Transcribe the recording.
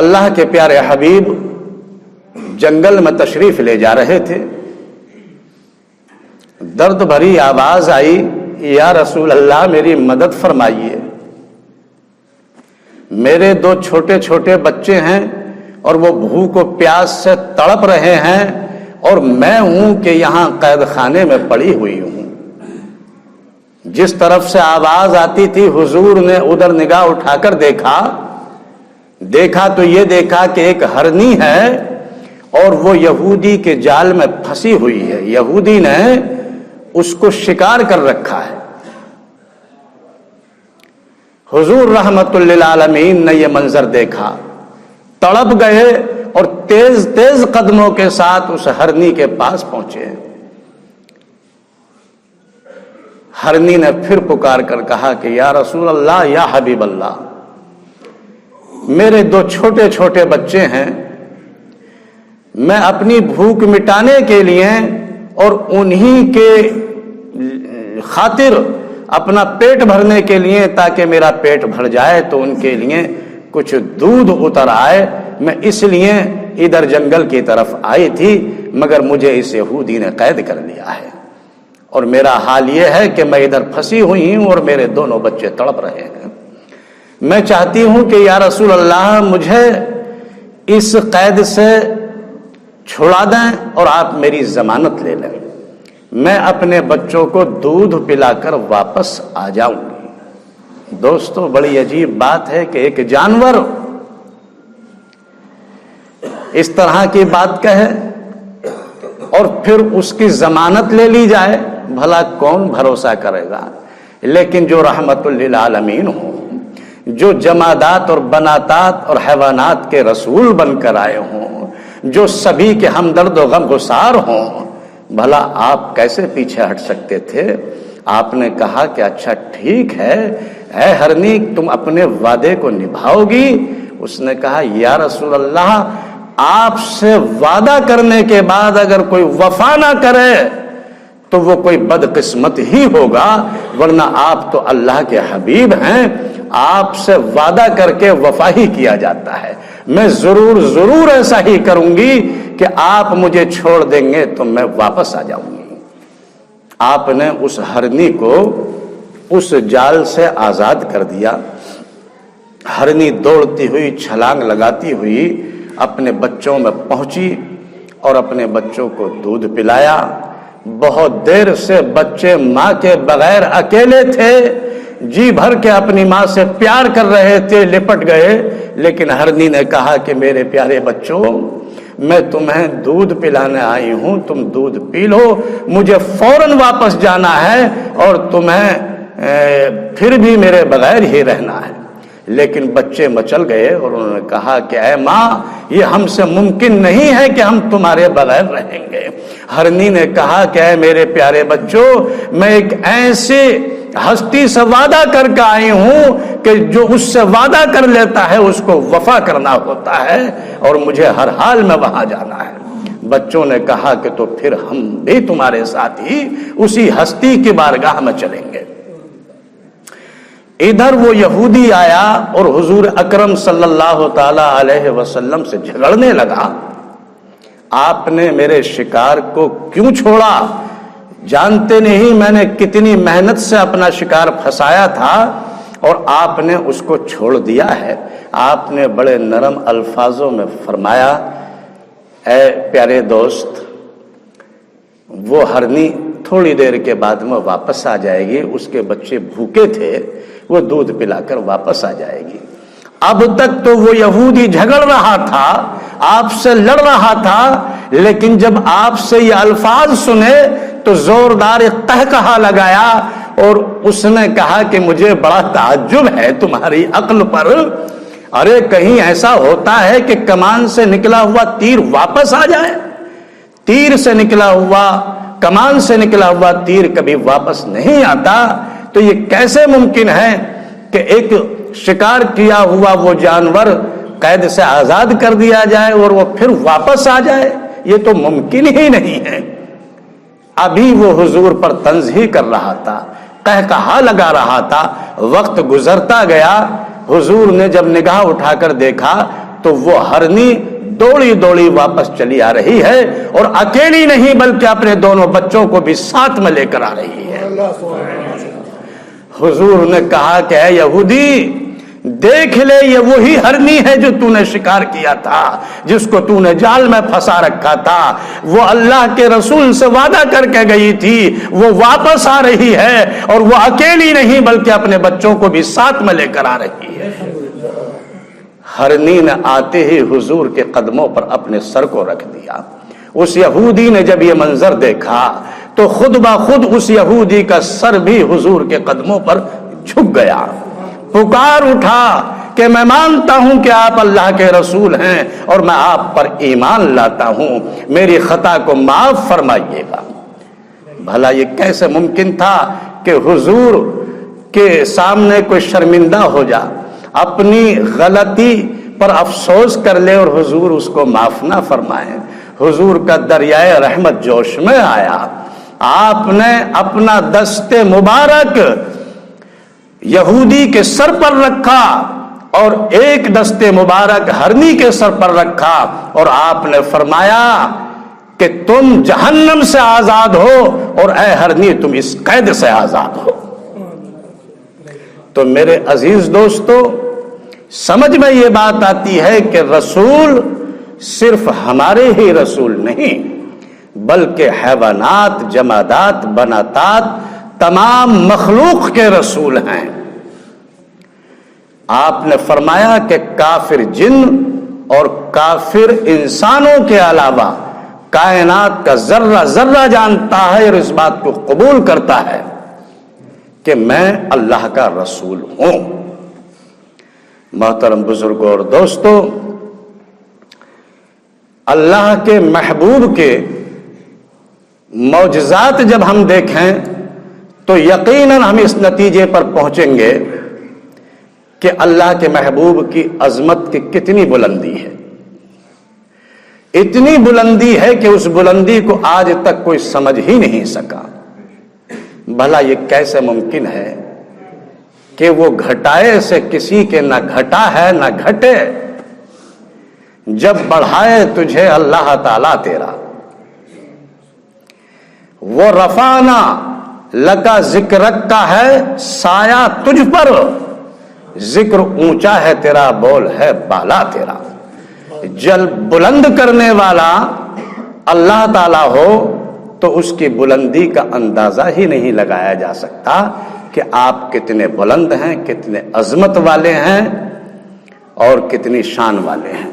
اللہ کے پیارے حبیب جنگل میں تشریف لے جا رہے تھے. درد بھری آواز آئی, یا رسول اللہ میری مدد فرمائیے, میرے 2 چھوٹے چھوٹے بچے ہیں اور وہ بھوک و پیاس سے تڑپ رہے ہیں, اور میں ہوں کہ یہاں قید خانے میں پڑی ہوئی ہوں. جس طرف سے آواز آتی تھی حضور نے ادھر نگاہ اٹھا کر دیکھا تو یہ دیکھا کہ ایک ہرنی ہے اور وہ یہودی کے جال میں پھنسی ہوئی ہے. یہودی نے اس کو شکار کر رکھا ہے. حضور رحمت للعالمین نے یہ منظر دیکھا, تڑپ گئے اور تیز تیز قدموں کے ساتھ اس ہرنی کے پاس پہنچے. ہرنی نے پھر پکار کر کہا کہ یا رسول اللہ, یا حبیب اللہ, میرے 2 چھوٹے چھوٹے بچے ہیں, میں اپنی بھوک مٹانے کے لیے اور انہی کے خاطر اپنا پیٹ بھرنے کے لیے, تاکہ میرا پیٹ بھر جائے تو ان کے لیے کچھ دودھ اتر آئے, میں اس لیے ادھر جنگل کی طرف آئی تھی, مگر مجھے اس یہودی نے قید کر لیا ہے, اور میرا حال یہ ہے کہ میں ادھر پھنسی ہوئی ہوں اور میرے دونوں بچے تڑپ رہے ہیں. میں چاہتی ہوں کہ یا رسول اللہ مجھے اس قید سے چھڑا دیں اور آپ میری ضمانت لے لیں, میں اپنے بچوں کو دودھ پلا کر واپس آ جاؤں گی. دوستو بڑی عجیب بات ہے کہ ایک جانور اس طرح کی بات کہے اور پھر اس کی ضمانت لے لی جائے, بھلا کون بھروسہ کرے گا. لیکن جو رحمت للعالمین ہوں, جو جمادات اور بناتات اور حیوانات کے رسول بن کر آئے ہوں, جو سبھی کے ہمدرد و غم گسار ہوں, بھلا آپ کیسے پیچھے ہٹ سکتے تھے؟ آپ نے کہا کہ اچھا ٹھیک ہے, اے ہرنی تم اپنے وعدے کو نبھاؤ گی؟ اس نے کہا یا رسول اللہ, آپ سے وعدہ کرنے کے بعد اگر کوئی وفا نہ کرے تو وہ کوئی بدقسمت ہی ہوگا, ورنہ آپ تو اللہ کے حبیب ہیں, آپ سے وعدہ کر کے وفا ہی کیا جاتا ہے. میں ضرور ایسا ہی کروں گی کہ آپ مجھے چھوڑ دیں گے تو میں واپس آ جاؤں گی. آپ نے اس ہرنی کو اس جال سے آزاد کر دیا. ہرنی دوڑتی ہوئی, چھلانگ لگاتی ہوئی اپنے بچوں میں پہنچی اور اپنے بچوں کو دودھ پلایا. بہت دیر سے بچے ماں کے بغیر اکیلے تھے, جی بھر کے اپنی ماں سے پیار کر رہے تھے, لپٹ گئے. لیکن ہرنی نے کہا کہ میرے پیارے بچوں, میں تمہیں دودھ پلانے آئی ہوں, تم دودھ پی لو, مجھے فوراً واپس جانا ہے اور تمہیں پھر بھی میرے بغیر ہی رہنا ہے. لیکن بچے مچل گئے اور انہوں نے کہا کہ اے ماں, یہ ہم سے ممکن نہیں ہے کہ ہم تمہارے بغیر رہیں گے. ہرنی نے کہا کہ اے میرے پیارے بچوں, میں ایک ایسے ہستی سے وعدہ کر کے آئی ہوں کہ جو اس سے وعدہ کر لیتا ہے اس کو وفا کرنا ہوتا ہے, اور مجھے ہر حال میں وہاں جانا ہے. بچوں نے کہا کہ تو پھر ہم بھی تمہارے ساتھ ہی اسی ہستی کی بارگاہ میں چلیں گے. ادھر وہ یہودی آیا اور حضور اکرم صلی اللہ تعالی علیہ وسلم سے جھگڑنے لگا, آپ نے میرے شکار کو کیوں چھوڑا؟ جانتے نہیں میں نے کتنی محنت سے اپنا شکار پھنسایا تھا اور آپ نے اس کو چھوڑ دیا ہے. آپ نے بڑے نرم الفاظوں میں فرمایا, اے پیارے دوست, وہ ہرنی تھوڑی دیر کے بعد میں واپس آ جائے گی, اس کے بچے بھوکے تھے, وہ دودھ پلا کر واپس آ جائے گی. اب تک تو وہ یہودی جھگڑ رہا تھا, آپ سے لڑ رہا تھا, لیکن جب آپ سے یہ الفاظ سنے تو زوردار قہقہا لگایا اور اس نے کہا کہ مجھے بڑا تعجب ہے تمہاری عقل پر. ارے کہیں ایسا ہوتا ہے کہ کمان سے نکلا ہوا تیر واپس آ جائے؟ تیر سے نکلا ہوا, کمان سے نکلا ہوا تیر کبھی واپس نہیں آتا. تو یہ کیسے ممکن ہے کہ ایک شکار کیا ہوا وہ جانور قید سے آزاد کر دیا جائے اور وہ پھر واپس آ جائے؟ یہ تو ممکن ہی نہیں ہے. ابھی وہ حضور پر طنز ہی کر رہا تھا, قہقہا لگا رہا تھا. وقت گزرتا گیا, حضور نے جب نگاہ اٹھا کر دیکھا تو وہ ہرنی دوڑی دوڑی واپس چلی آ رہی ہے، اور اکیلی نہیں بلکہ اپنے دونوں بچوں کو بھی ساتھ میں لے کر آ رہی ہے۔ حضور نے کہا کہ اے یہودی، دیکھ لے، یہ وہی ہرنی ہے جو تو نے شکار کیا تھا، جس کو تو نے جال میں پھنسا رکھا تھا۔ وہ اللہ کے رسول سے وعدہ کر کے گئی تھی، وہ واپس آ رہی ہے، اور وہ اکیلی نہیں بلکہ اپنے بچوں کو بھی ساتھ میں لے کر آ رہی ہے۔ ہرنی نے آتے ہی حضور کے قدموں پر اپنے سر کو رکھ دیا۔ اس یہودی نے جب یہ منظر دیکھا تو خود بخود اس یہودی کا سر بھی حضور کے قدموں پر جھک گیا، پکار اٹھا کہ میں مانتا ہوں کہ آپ اللہ کے رسول ہیں اور میں آپ پر ایمان لاتا ہوں، میری خطا کو معاف فرمائیے گا۔ بھلا یہ کیسے ممکن تھا کہ حضور کے سامنے کوئی شرمندہ ہو جا، اپنی غلطی پر افسوس کر لے اور حضور اس کو معاف نہ فرمائے؟ حضور کا دریائے رحمت جوش میں آیا، آپ نے اپنا دست مبارک یہودی کے سر پر رکھا اور ایک دست مبارک ہرنی کے سر پر رکھا، اور آپ نے فرمایا کہ تم جہنم سے آزاد ہو، اور اے ہرنی تم اس قید سے آزاد ہو۔ تو میرے عزیز دوستو، سمجھ میں یہ بات آتی ہے کہ رسول صرف ہمارے ہی رسول نہیں، بلکہ حیوانات، جمادات، بناتات، تمام مخلوق کے رسول ہیں۔ آپ نے فرمایا کہ کافر جن اور کافر انسانوں کے علاوہ کائنات کا ذرہ ذرہ جانتا ہے اور اس بات کو قبول کرتا ہے کہ میں اللہ کا رسول ہوں۔ محترم بزرگوں اور دوستو، اللہ کے محبوب کے معجزات جب ہم دیکھیں تو یقیناً ہم اس نتیجے پر پہنچیں گے کہ اللہ کے محبوب کی عظمت کی کتنی بلندی ہے۔ اتنی بلندی ہے کہ اس بلندی کو آج تک کوئی سمجھ ہی نہیں سکا۔ بھلا یہ کیسے ممکن ہے کہ وہ گھٹائے سے کسی کے نہ گھٹا ہے نہ گھٹے، جب بڑھائے تجھے اللہ تعالیٰ تیرا۔ وہ رفعنا لکا ذکرک کا ہے سایہ تجھ پر، ذکر اونچا ہے تیرا، بول ہے بالا تیرا۔ جل بلند کرنے والا اللہ تعالیٰ ہو تو اس کی بلندی کا اندازہ ہی نہیں لگایا جا سکتا کہ آپ کتنے بلند ہیں، کتنے عظمت والے ہیں اور کتنی شان والے ہیں۔